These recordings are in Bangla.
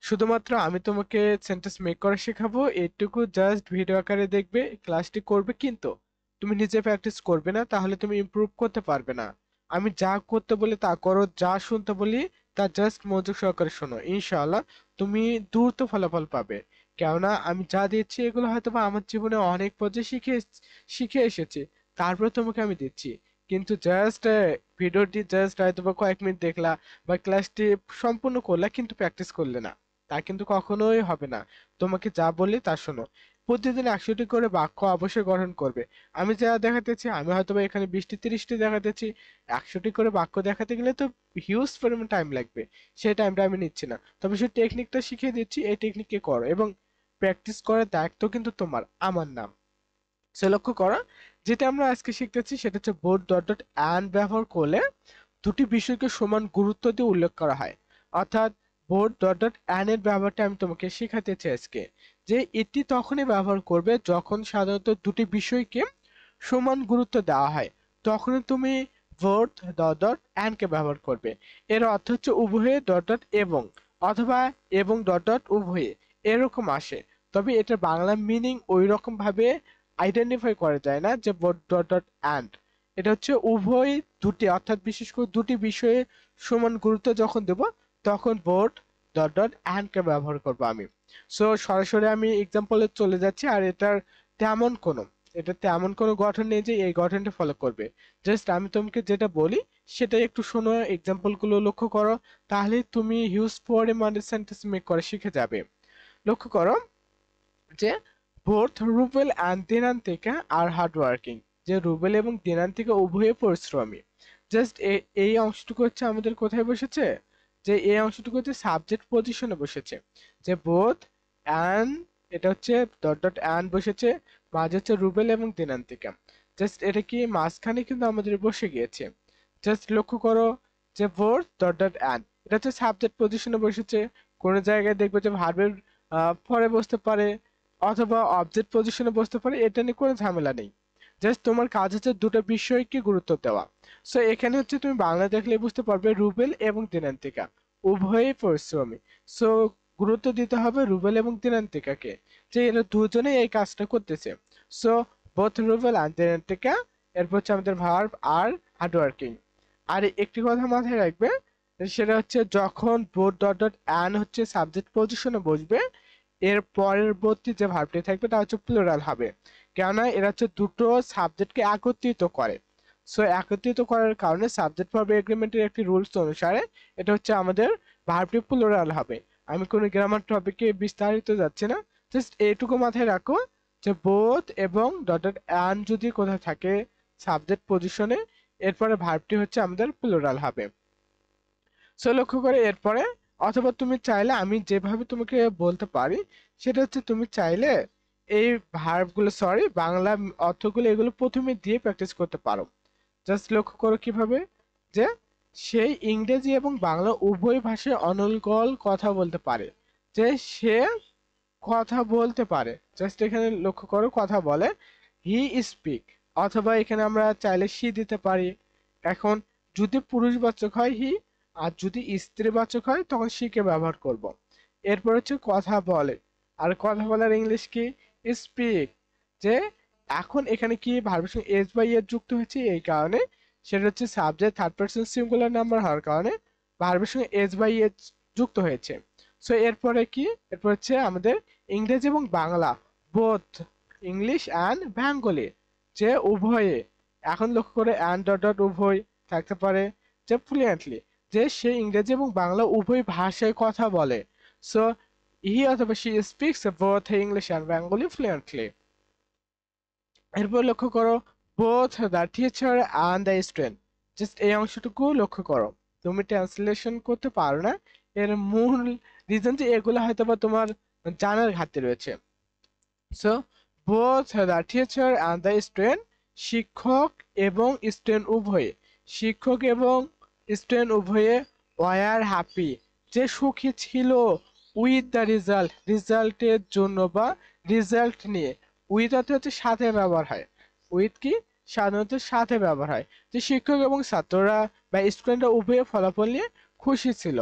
শুধুমাত্র আমি তোমাকে সেন্টেন্স মেক করা শেখাবো, এইটুকু জাস্ট ভিডিও আকারে দেখবে, ক্লাসটি করবে, কিন্তু তুমি নিজে প্র্যাকটিস করবে না, তাহলে তুমি ইমপ্রুভ করতে পারবে না। আমি যা করতে বলি তা করো, যা শুনতে বলি তা জাস্ট মনোযোগ সহকারে শোনো, ইনশাআল্লাহ তুমি দ্রুত ফলাফল পাবে। কেননা আমি যা দিচ্ছি এগুলো হয়তো বা আমার জীবনে অনেক পর্যায়ে শিখে শিখে এসেছি, তারপরে তোমাকে আমি দিচ্ছি। কিন্তু জাস্ট ভিডিওটি জাস্ট হয়তো বা কয়েক মিনিট দেখলা বা ক্লাসটি সম্পূর্ণ করলা কিন্তু প্র্যাকটিস করলে না, তা কিন্তু কখনোই হবে না। তোমাকে যা বলি তা শোনো। প্রতিদিন 100টি করে বাক্য অবশ্যই গঠন করবে। আমি যা দেখাতেছি, আমি হয়তো বা এখানে 20টি 30টি দেখাতেছি, 100টি করে বাক্য দেখাতে গেলে তো হিউজ পরিমাণ টাইম লাগবে। সেই টাইমটা আমি নিচ্ছি না, তবে সেই টেকনিকটা শিখিয়ে দিচ্ছি, এই টেকনিকে করো এবং প্র্যাকটিস করার দায়িত্ব কিন্তু তোমার, আমার নাম। সে লক্ষ্য করো, যেটা আমরা আজকে শিখতেছি সেটা হচ্ছে বোথ ডট ডট অ্যান্ড ব্যবহার করলে দুটি বিষয়কে সমান গুরুত্ব দিয়ে উল্লেখ করা হয়। অর্থাৎ বোথ ডট ডট অ্যান্ড এর ব্যবহারটা আমি তোমাকে শেখাতেছি আজকে, যে এটি তখনই ব্যবহার করবে যখন সাধারণত দুটি বিষয়কে সমান গুরুত্ব দেওয়া হয়, তখনই তুমি বোথ ডট ডট অ্যান্ড কে ব্যবহার করবে। এর অর্থ হচ্ছে উভয়ে ডট ডট এবং, অথবা এবং ডট ডট উভয়ে, এরকম আসে। তবে এটার বাংলা মিনিং ওই রকম ভাবে আইডেন্টিফাই করা যায় না যে বোথ ডট ডট অ্যান্ড। এটা হচ্ছে উভয়, দুটি, অর্থাৎ বিশেষ করে দুটি বিষয়ে সমান গুরুত্ব যখন দেব তখন বোথ ডট ডট অ্যান্ড কে ব্যবহার করবো আমি। সো সরাসরি আমি এক্সাম্পলে চলে যাচ্ছি, আর তেমন কোনো এমন কোনো গঠন নেই যে এই গঠনটা ফলো করবে। জাস্ট আমি তোমাকে যেটা বলি সেটাই একটু শোনো, এক্সাম্পল গুলো লক্ষ্য করো, তাহলে তুমি হিউজ পরিমাণে সেন্টেন্স মেক করা শিখে যাবে। লক্ষ্য করো যে both Rubel and Dinantika are hard working, যে রুবেল এবং দিনান্তিকা উভয়ে পরিশ্রমী। জাস্ট এই অংশটুকু হচ্ছে আমাদের কোথায় বসেছে, যে এই অংশটুকু হচ্ছে সাবজেক্ট পজিশনে বসেছে, যে বোথ অ্যান্ড, এটা হচ্ছে ডট ডট অ্যান্ড বসেছে, মাঝে হচ্ছে রুবেল এবং দিনান্তিকা। জাস্ট এটা কি মাঝখানে কিন্তু আমাদের বসে গিয়েছে। জাস্ট লক্ষ্য করো যে বোথ ডট ডট অ্যান্ড, এটা হচ্ছে সাবজেক্ট পজিশনে বসেছে। কোনো জায়গায় দেখবে যে ভার্বের পরে বসতে পারে অথবা অবজেক্ট পজিশনে বসতে পারে, এটা নিয়ে কোনো ঝামেলা নেই। জাস্ট তোমার কাজ হচ্ছে দুটো বিষয়কে গুরুত্ব দেওয়া। সো এখানে হচ্ছে তুমি বাংলা দেখলে বুঝতে পারবে রুবেল এবং দিনান্তিকা উভয়ই পরিশ্রমী। সো গুরুত্ব দিতে হবে রুবেল এবং দিনান্তিকাকে, যে এরা দুজনেই এই কাজটা করতেছে। So both Rubel and Dinantika, এরপর হচ্ছে আমাদের ভার্ব আর হার্ডওয়ার্কিং। আর একটি কথা মাথায় রাখবে, সেটা হচ্ছে যখন বোথ ডট ডট অ্যান্ড হচ্ছে সাবজেক্ট পজিশনে বসবে, এর পরবর্তী যে ভার্বটি থাকবে তা হচ্ছে প্লুরাল হবে। কেননা এরা হচ্ছে দুটো সাবজেক্টকে একত্রিত করে। সো একত্রিত করার কারণে সাবজেক্ট ভার্ব এগ্রিমেন্টের একটি রুলস অনুসারে এটা হচ্ছে আমাদের ভার্বটি প্লুরাল হবে। আমি কোনো গ্রামার টপিকে বিস্তারিত যাচ্ছি না, জাস্ট এইটুকু মাথায় রাখো যে বোথ এবং ডট ডট অ্যান্ড যদি কোথাও থাকে সাবজেক্ট পজিশনে, এরপরে ভার্বটি হচ্ছে আমাদের প্লুরাল হবে। সো লক্ষ্য করে এরপরে, অথবা তুমি চাইলে আমি যেভাবে তোমাকে বলতে পারি সেটা হচ্ছে তুমি চাইলে এই ভার্বগুলো, সরি বাংলা অর্থগুলো, এগুলো প্রথমে দিয়ে প্র্যাকটিস করতে পারো। জাস্ট লক্ষ্য করো কিভাবে, যে সেই ইংরেজি এবং বাংলা উভয় ভাষায় অনর্গল কথা বলতে পারে, যে সে কথা বলতে পারে। জাস্ট এখানে লক্ষ্য করো কথা বলে, হি স্পিক, অথবা এখানে আমরা চাইলে সি দিতে পারি। এখন যদি পুরুষবাচক হয় হি, আর যদি স্ত্রীবাচক হয় তখন সি কে ব্যবহার করব। এরপর হচ্ছে কথা বলে, আর কথা বলার ইংলিশ কি, স্পিক। যে এখন এখানে কি ভার্বের সঙ্গে এস বাই এর যুক্ত হয়েছে, এই কারণে সেটা হচ্ছে subject third person singular number হওয়ার কারণে ভার্বের সঙ্গে এস বাই এর যুক্ত হয়েছে। সো এরপরে কি, এরপর হচ্ছে আমাদের ইংরেজি এবং Bangla, both English and Bengali, যে উভয়ে। এখন লক্ষ্য করে অ্যান্ড ডট ডট উভয় থাকতে পারে, যে ফ্লুয়েন্টলি, যে সে ইংরেজি এবং বাংলা উভয় ভাষায় কথা বলে। সো হি অথবা she speaks both English and Bengali fluently. এরপর লক্ষ্য করো both the teacher and the student, just এই অংশটুকু লক্ষ্য করো। তুমি ট্রান্সলেশন করতে পারো না, এর মূল রিজন যে এগুলো হয়তো বা তোমার জানার ঘাটতি রয়েছে। So both the teacher and the student, শিক্ষক এবং স্টুডেন্ট উভয়ে, শিক্ষক এবং স্টুডেন্ট উভয়ে ওয়ার হ্যাপি, যে সুখী ছিল, উইথ দ্য রেজাল্ট, রেজাল্টের জন্য বা রেজাল্ট নিয়ে। উইথ অর্থ হচ্ছে সাথে ব্যবহার হয়, উইথ কি সাধারণত সাথে ব্যবহার হয়, যে শিক্ষক এবং ছাত্ররা বা স্টুডেন্টরা উভয়ে ফলাফল নিয়ে খুশি ছিল।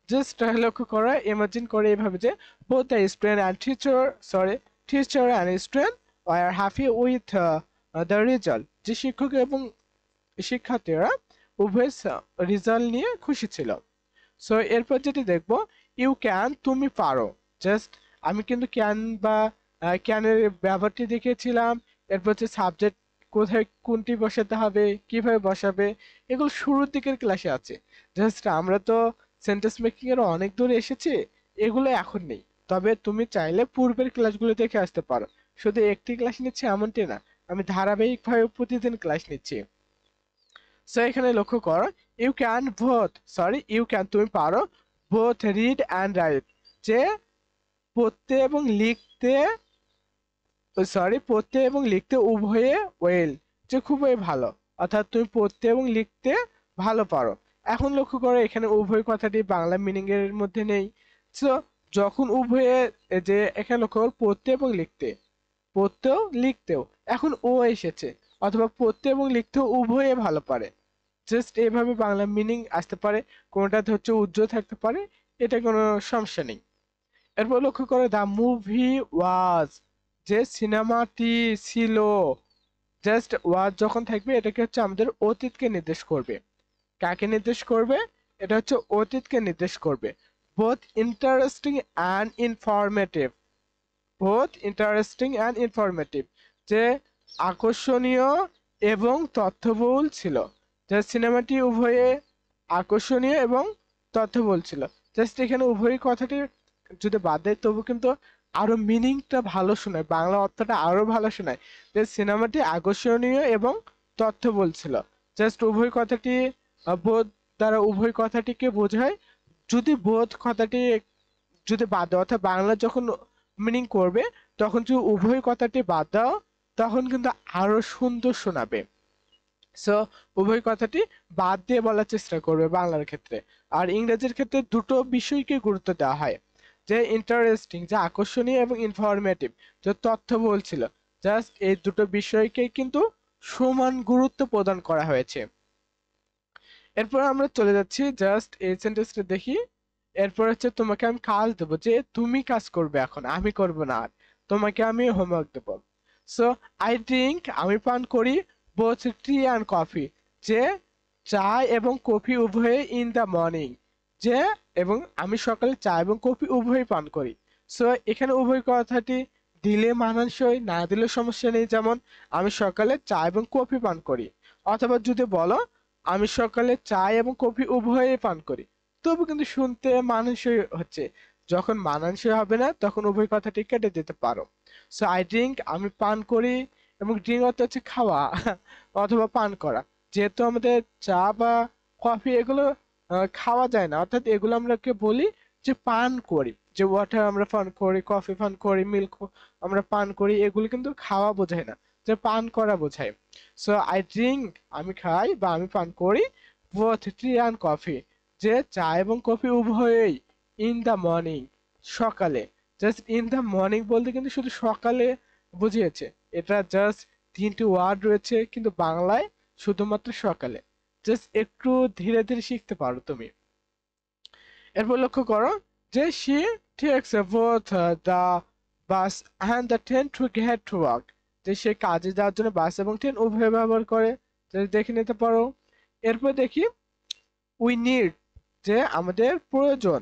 জাস্ট লক্ষ্য করো, ইমাজিন করে এইভাবে যে both the student and teacher and student were happy with the result, যে শিক্ষক এবং শিক্ষার্থীরা উভয় রেজাল্ট নিয়ে খুশি ছিল। সো এরপর যেটি দেখবো, ইউ ক্যান, তুমি পারো। জাস্ট আমি কিন্তু ক্যান বা ক্যানের ব্যবহারটি দেখিয়েছিলাম। এরপর হচ্ছে সাবজেক্ট কোথায় কোনটি বসাতে হবে, কিভাবে বসাবে, এগুলো শুরুর দিকের ক্লাসে আছে। জাস্ট আমরা তো সেন্টেন্স মেকিং এর অনেক দূরে এসেছি, এগুলো এখন নেই। তবে তুমি চাইলে পূর্বের ক্লাসগুলো দেখে আসতে পারো। শুধু একটি ক্লাস নিচ্ছি এমনটি না, আমি ধারাবাহিকভাবে প্রতিদিন ক্লাস নিচ্ছি। সো এখানে লক্ষ্য করো, ইউ ক্যান তুমি পারো বোথ রিড অ্যান্ড রাইট, যে পড়তে এবং লিখতে, পড়তে এবং লিখতে উভয়ে ওয়েল, যে খুবই ভালো, অর্থাৎ তুমি পড়তে এবং লিখতে ভালো পারো। এখন লক্ষ্য করো, এখানে উভয় কথাটি বাংলা মিনিং এর মধ্যে নেই। সো যখন উভয়ে, যে এখানে লক্ষ্য করো পড়তে এবং লিখতে, পড়তেও লিখতেও এখন ও এসেছে, অথবা পড়তে এবং লিখতেও উভয়ে ভালো পারে। জাস্ট এইভাবে বাংলা মিনিং আসতে পারে, কোনটাতে হচ্ছে উজ্জ্বল থাকতে পারে, এটা কোনো সমস্যা নেই। এরপর লক্ষ্য করে দা মুভি ওয়াজ, যে সিনেমাটি ছিল। জাস্ট ওয়াজ যখন থাকবে এটাকে হচ্ছে আমাদের অতীতকে নির্দেশ করবে। কাকে নির্দেশ করবে? এটা হচ্ছে অতীতকে নির্দেশ করবে। বোথ ইন্টারেস্টিং অ্যান্ড ইনফরমেটিভ, যে আকর্ষণীয় এবং তথ্যবহুল ছিল। যে সিনেমাটি উভয়ে আকর্ষণীয় এবং তথ্যবহুল ছিল। জাস্ট এখানে উভয় কথাটি যদি বাদ দেয় তবু কিন্তু আরো মিনিংটা ভালো শোনায়, বাংলা অর্থটা আরো ভালো শোনায়, যে সিনেমাটি আকর্ষণীয় এবং তথ্যবহুল ছিল। জাস্ট উভয় কথাটি বোধ দ্বারা উভয় কথাটিকে বোঝায়। যদি বোধ কথাটি যদি বাদ দাও, অর্থাৎ বাংলা যখন মিনিং করবে তখন যদি উভয় কথাটি বাদ দাও তখন কিন্তু আরো সুন্দর শোনাবে। সো উভয় কথাটি বাদ দিয়ে বলার চেষ্টা করবে বাংলার ক্ষেত্রে। আর ইংরেজির ক্ষেত্রে দুটো বিষয়কে গুরুত্ব দেওয়া হয়, যে ইন্টারেস্টিং, যে আকর্ষণীয়, এবং ইনফরমেটিভ, যে তথ্যবহুল ছিল। জাস্ট এই দুটো বিষয়কে কিন্তু সমান গুরুত্ব প্রদান করা হয়েছে। এরপর আমরা চলে যাচ্ছি, জাস্ট এই সেন্টেন্সটা দেখি। এরপর হচ্ছে তোমাকে আমি কাজ দেবো, যে তুমি কাজ করবে, এখন আমি করব না, আর তোমাকে আমি হোমওয়ার্ক দেবো। সো আই ড্রিঙ্ক, আমি পান করি, বোথ টি অ্যান্ড কফি, যে চা এবং কফি উভয়ে ইন দ্য মর্নিং, যে এবং আমি সকালে চা এবং কফি উভয়ই পান করি। সো এখানে উভয় কথাটি দিলে মানানসই, না দিলে সমস্যা নেই। যেমন আমি সকালে চা এবং কফি পান করি, অথবা যদি বলো আমি সকালে চা এবং কফি উভয়ই পান করি, তবু কিন্তু শুনতে মানানসই হচ্ছে। যখন মানানসই হবে না তখন উভয় কথাটি কেটে দিতে পারো। সো আই ড্রিঙ্ক, আমি পান করি, এবং ড্রিঙ্ক অর্থ হচ্ছে খাওয়া অথবা পান করা। যেহেতু আমাদের চা বা কফি এগুলো খাওয়া যায় না, অর্থাৎ এগুলো আমরাকে বলি যে পান করি, যে ওয়াটার আমরা পান করি, কফি পান করি, মিল্ক আমরা পান করি, এগুলো কিন্তু খাওয়া বোঝায় না, যে পান করা বোঝায়। সো আই ড্রিঙ্ক, আমি খাই বা আমি পান করি, বোথ টি অ্যান্ড কফি, যে চা এবং কফি উভয়ই, ইন দ্য মর্নিং, সকালে। জাস্ট ইন দ্য মর্নিং বলতে কিন্তু শুধু সকালে বুঝিয়েছে। এটা জাস্ট তিনটি ওয়ার্ড রয়েছে কিন্তু বাংলায় শুধুমাত্র সকালে। জাস্ট একটু ধীরে ধীরে শিখতে পারো তুমি। এরপর লক্ষ্য করো, যে she takes both the bus and the train to get to work, যে সে কাজে যাওয়ার জন্য বাস এবং ট্রেন উভয় ব্যবহার করে। যদি দেখে নিতে পারো। এরপর দেখি উই নিড, যে আমাদের প্রয়োজন,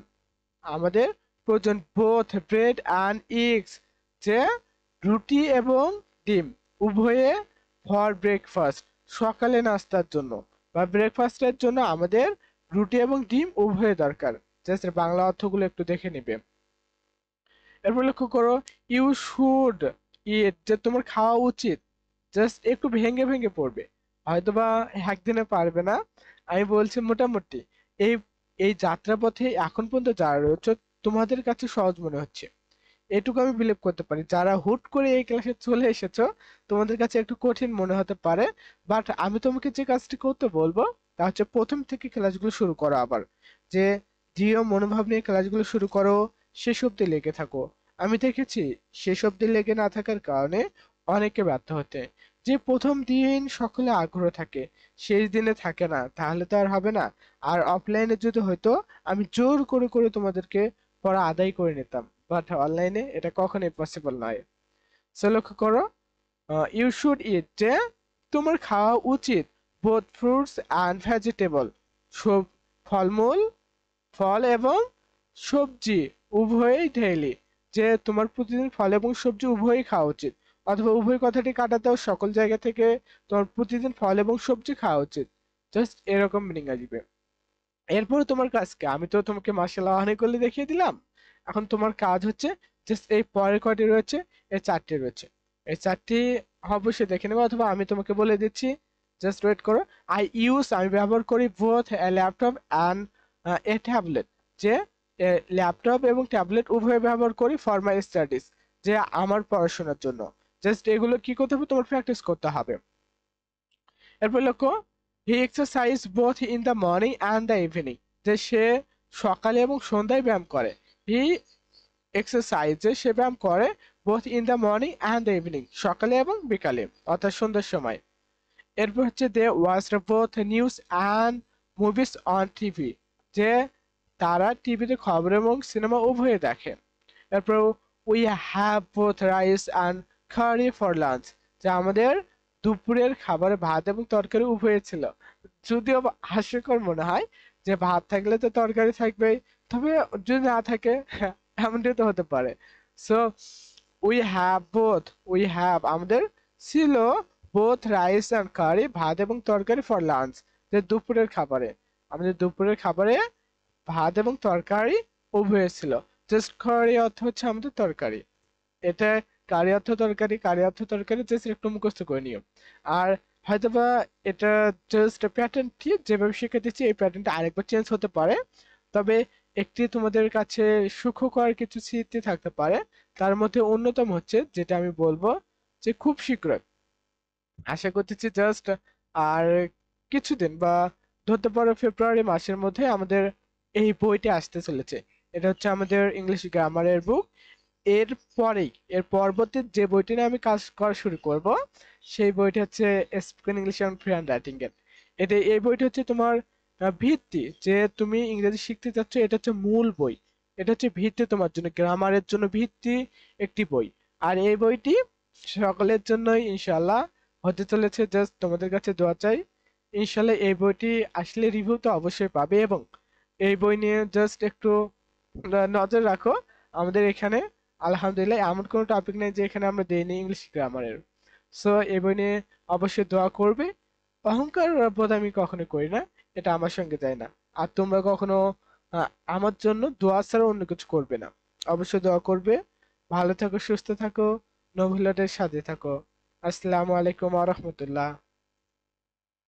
আমাদের প্রয়োজন, বোথ ব্রেড অ্যান্ড এগস, যে রুটি এবং ডিম উভয়ে, ফর ব্রেকফাস্ট, সকালে নাস্তার জন্য বা ব্রেকফাস্টের জন্য আমাদের রুটি এবং ডিম উভয়ে দরকার। জাস্ট বাংলা অর্থগুলো একটু দেখে নিবে। এরপর লক্ষ্য করো, ইউ শুড ইট, যে তোমার খাওয়া উচিত। জাস্ট একটু ভেঙে ভেঙে পড়বে, হয়তোবা একদিনে পারবে না। আমি বলছি মোটামুটি এই এই যাত্রাপথে এখন পর্যন্ত যারা রয়েছে তোমাদের কাছে সহজ মনে হচ্ছে, এটুকু আমি বিলিভ করতে পারি। যারা হুট করে এই ক্লাসে চলে এসেছো তোমাদের কাছে একটু কঠিন মনে হতে পারে, বাট আমি তোমাকে যে কাজটি করতে বলবো তা হচ্ছে প্রথম থেকে ক্লাসগুলো শুরু করো। আবার যে দৃঢ় মনোভাব নিয়ে ক্লাসগুলো শুরু করো, শেষ অব্দি লেগে থাকো। আমি দেখেছি শেষ অব্দি লেগে না থাকার কারণে অনেকে ব্যর্থ হতে। যে প্রথম দিন সকলে আগ্রহ থাকে, শেষ দিনে থাকে না, তাহলে তো আর হবে না। আর অফলাইনে যদি হয়তো আমি জোর করে করে তোমাদেরকে পড়া আদায় করে নিতাম, বাট অনলাইনে এটা কখনোই পসিবল নয়। সো লক্ষ্য করো, ইউ শুড ইট, যে তোমার খাওয়া উচিত বোথ ফ্রুটস অ্যান্ড ভেজিটেবল, সব ফলমূল, ফল এবং সবজি উভয়ই ডেইলি, যে তোমার প্রতিদিন ফল এবং সবজি উভয়ই খাওয়া উচিত। অথবা উভয় কথাটি কাটাতেও সকল জায়গা থেকে তোমার প্রতিদিন ফল এবং সবজি খাওয়া উচিত, জাস্ট এরকম মিনিং আসবে। এরপরে তোমার কাজ কি? আমি তো তোমাকে মার্শাল্লাহ অনেকগুলি দেখিয়ে দিলাম। এখন তোমার কাজ হচ্ছে জাস্ট এই পরের কয়টি রয়েছে, এই চারটি রয়েছে, এই চারটি অবশ্যই দেখে নেবে, অথবা আমি তোমাকে বলে দিচ্ছি, জাস্ট ওয়েট করো। আমি ব্যবহার করি both laptop and a tablet, যে ল্যাপটপ এবং ট্যাবলেট উভয় ব্যবহার করি ফর মাই স্টাডিজ, যে আমার পড়াশোনার জন্য। জাস্ট এগুলো কি করতে হবে, তোমার প্র্যাকটিস করতে হবে। এরপর লক্ষ্য, he exercise both in the morning and the evening, যে সে সকালে এবং সন্ধ্যায় ব্যায়াম করে। হি এক্সারসাইজ, যে সে ব্যায়াম করে both in the morning and the evening, সকালে এবং বিকালে অর্থাৎ সন্ধ্যার সময়। এরপর হচ্ছে they watch both news and movies on TV, যে তারা টিভিতে খবর এবং সিনেমা উভয়ে দেখে। এরপর we have both rice and curry for lunch, যে আমাদের দুপুরের খাবারে ভাত এবং তরকারি উভয় ছিল। যদিও হাস্যকর মনে হয় যে ভাত থাকলে তো তরকারি থাকবেই, তবে যদি না থাকে এমনটাই তো হতে পারে। সো উই হ্যাভ আমাদের ছিল বোথ রাইস অ্যান্ড কারি, ভাত এবং তরকারি ফর লাঞ্চ, যে দুপুরের খাবারে, আমাদের দুপুরের খাবারে ভাত এবং তরকারি উভয় ছিল। জাস্ট কারি অর্থ হচ্ছে আমাদের তরকারি, এটা কারি অর্থ তরকারি, কারি অর্থ তরকারি, জাস্ট একটু মুখস্থ করে নিও। আর হয়তোবা এটা জাস্ট প্যাটার্নটি যেভাবে শিখে দিচ্ছি, এই প্যাটার্নটা আরেকবার চেঞ্জ হতে পারে। তবে একটি তোমাদের কাছে সুখকর কিছু স্মৃতি থাকতে পারে, তার মধ্যে অন্যতম হচ্ছে যেটা আমি বলবো, যে খুব শীঘ্রই, আশা করতেছি জাস্ট আর কিছুদিন বা ধরতে পারো ফেব্রুয়ারি মাসের মধ্যে আমাদের এই বইটি আসতে চলেছে। এটা হচ্ছে আমাদের ইংলিশ গ্রামারের বুক। এর পরেই, এর পরবর্তী যে বইটি নিয়ে আমি কাজ করা শুরু করব, সেই বইটি হচ্ছে spoken English and free hand writing এর। এই বইটি হচ্ছে তোমার ভিত্তি, যে তুমি ইংরেজি শিখতে চাচ্ছ, এটা হচ্ছে মূল বই। এটা হচ্ছে ভিত্তি তোমার জন্য, গ্রামারের জন্য ভিত্তি একটি বই। আর এই বইটি সকলের জন্যই ইনশাল্লাহ হতে চলেছে। জাস্ট তোমাদের কাছে দোয়া চাই, ইনশাল্লাহ এই বইটি আসলে রিভিউ তো অবশ্যই পাবে, এবং এই বই নিয়ে জাস্ট একটু নজর রাখো। আমাদের এখানে আলহামদুলিল্লাহ এমন কোনো টপিক নেই যে এখানে আমরা দেইনি ইংলিশ গ্রামারের। সো এই বই নিয়ে অবশ্যই দোয়া করবে। অহংকার বোধ আমি কখনো করি না, এটা আমার সঙ্গে যায় না। আর তোমরা কখনো আমার জন্য দোয়া ছাড়া অন্য কিছু করবে না, অবশ্যই দোয়া করবে। ভালো থাকো, সুস্থ থাকো, নভিলটের সাথে থাকো। আসসালামু আলাইকুম ওয়া রাহমাতুল্লাহ।